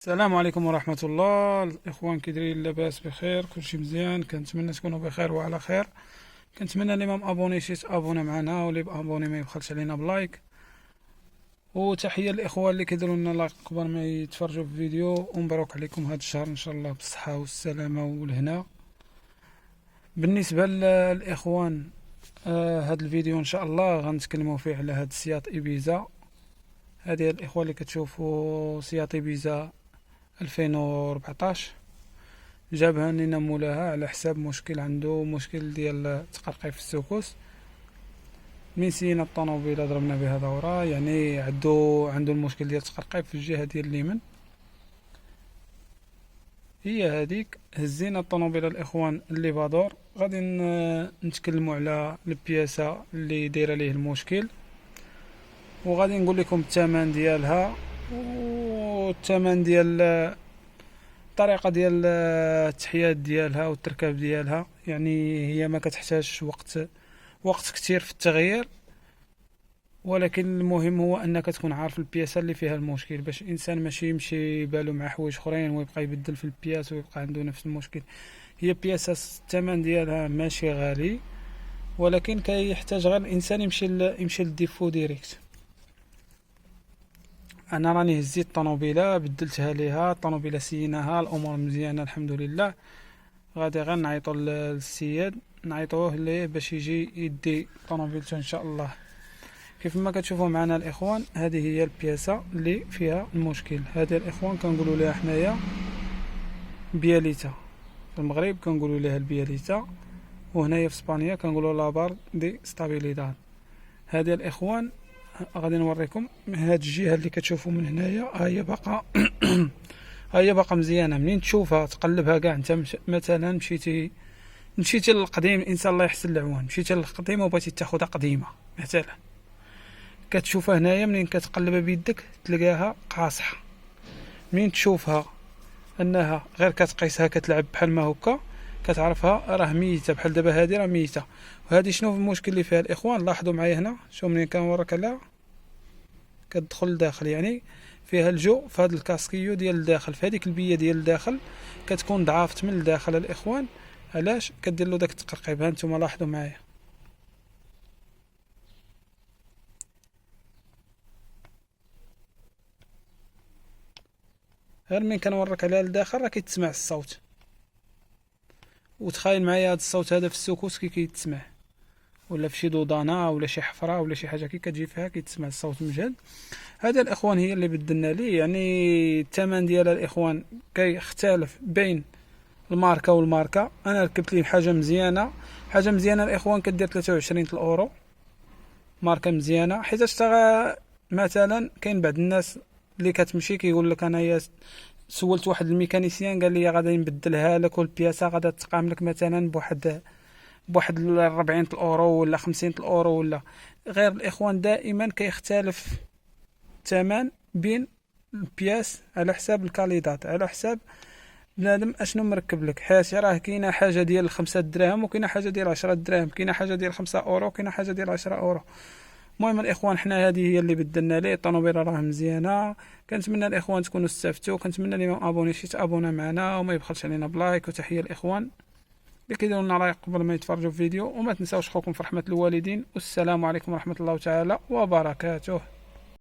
السلام عليكم ورحمة الله الإخوان، كي دايرين؟ لاباس بخير؟ كلشي مزيان؟ كنتمنى تكونوا بخير وعلى خير. كنتمنى اللي ما مابونيش يتابونا معنا، واللي بابوني ما يبخلش علينا بلايك. وتحية للإخوان اللي كيديروا لنا لايك قبل ما يتفرجوا في الفيديو، ومبروك عليكم هذا الشهر إن شاء الله بالصحة والسلامة والهنا. بالنسبة للإخوان، هذا الفيديو إن شاء الله غنتكلموا فيه على هذا السياط إيبيزا. هذه الإخوة اللي كتشوفوا سياط إيبيزا 2014 جابها لنا مولاها على حساب مشكل عنده، مشكل ديال تقرقيف في السوكوس. من سينا الطوموبيله ضربنا بها دوره، يعني عنده المشكل ديال تقرقيف في الجهه ديال اليمين، هي هذيك. هزينا الطوموبيله الاخوان الليفادور، غادي نتكلموا على البياسه اللي دايره ليه المشكل، وغادي نقول لكم الثمن ديالها والثمن ديال الطريقه ديال التحيات ديالها والتركاب ديالها. يعني هي ما كتحتاجش وقت كتير في التغيير، ولكن المهم هو انك تكون عارف البياسه اللي فيها المشكل، باش الانسان ماشي يمشي بالو مع حوايج اخرين ويبقى يبدل في البياس ويبقى عنده نفس المشكل. هي بياسه الثمن ديالها ماشي غالي، ولكن كيحتاج غير الانسان يمشي للديفو ديريكت. انا راني هزيت الطوموبيله، بدلتها ليها الطوموبيله، سيناها، الامور مزيانه الحمد لله. غادي غير نعيطوا للسيد، نعيطوه ليه باش يجي يدي طوموبيلته ان شاء الله. كيف ما كتشوفوا معنا الاخوان، هذه هي البياسه اللي فيها المشكل. هذه الاخوان كنقولوا لها حنايا بياليتا، في المغرب كنقولوا لها البياليتا، وهنايا في اسبانيا كنقولوا لابار دي ستابيليداد. هذه الاخوان غادي نوريكم هاد الجهه اللي كتشوفوا من هنايا، هي باقا هي باقا مزيانه. منين تشوفها تقلبها كاع، انت مثلا مشيتي للقديم، الانسان الله يحسن العوان، مشيتي للقديم وبغيتي تاخذها قديمه مثلا، كتشوفها هنايا منين كتقلبها بيدك تلقاها قاصحه. منين تشوفها انها غير كتقيسها كتلعب بحال ما هكا، كتعرفها راه ميته. بحال دابا هذه راه ميته. وهذه شنو المشكل اللي فيها الاخوان؟ لاحظوا معايا هنا، شوف منين كنوريك عليها كتدخل لداخل، يعني فيها الجو في هذا الكاسكيو ديال الداخل، في هذيك البيه ديال الداخل كتكون ضعافت من الداخل الاخوان. علاش كدير له داك التقرقيب؟ ها نتوما لاحظوا معايا، غير من كنوريك عليها لداخل راه كيتسمع الصوت. وتخيل معايا هذا الصوت هذا في السكوت كي كيتسمع، ولا في شي ضوضانه ولا شي حفره ولا شي حاجه كي كتجي فيها كيتسمع الصوت مجهد. هذا الاخوان هي اللي بدلنا ليه. يعني الثمن ديال الاخوان كيختلف بين الماركه والماركه. انا ركبت لي حاجه مزيانه، حاجه مزيانه الاخوان كدير 23 الاورو، ماركه مزيانه. حيت مثلا كاين بعض الناس اللي كتمشي كيقول لك انايا سولت واحد الميكانيسيان قال لي غادي نبدلها لك، والبياسه غادا تقام لك مثلا بواحد 40 الاورو ولا 50 الاورو ولا غير. الاخوان دائما كيختلف الثمن بين البياس على حساب الكاليدات، على حساب بنادم اشنو مركب لك. حيت راه كاينه حاجه ديال 5 دراهم، وكاينه حاجه ديال 10 دراهم، كاينه حاجه ديال 5 اورو، وكاينه حاجه ديال 10 اورو. المهم الاخوان حنا هذه هي اللي بدلنا ليه. الطوموبيله راه مزيانه. كنتمنى الاخوان تكونوا استفدتوا، كنتمنى اللي ما ابونيش يتابونا معنا وما يبخلش علينا بلايك. وتحيه الاخوان اللي كيديروا لنا لايك قبل ما يتفرجوا في الفيديو، وما تنساوش خوكم في رحمه الوالدين. والسلام عليكم ورحمه الله تعالى وبركاته.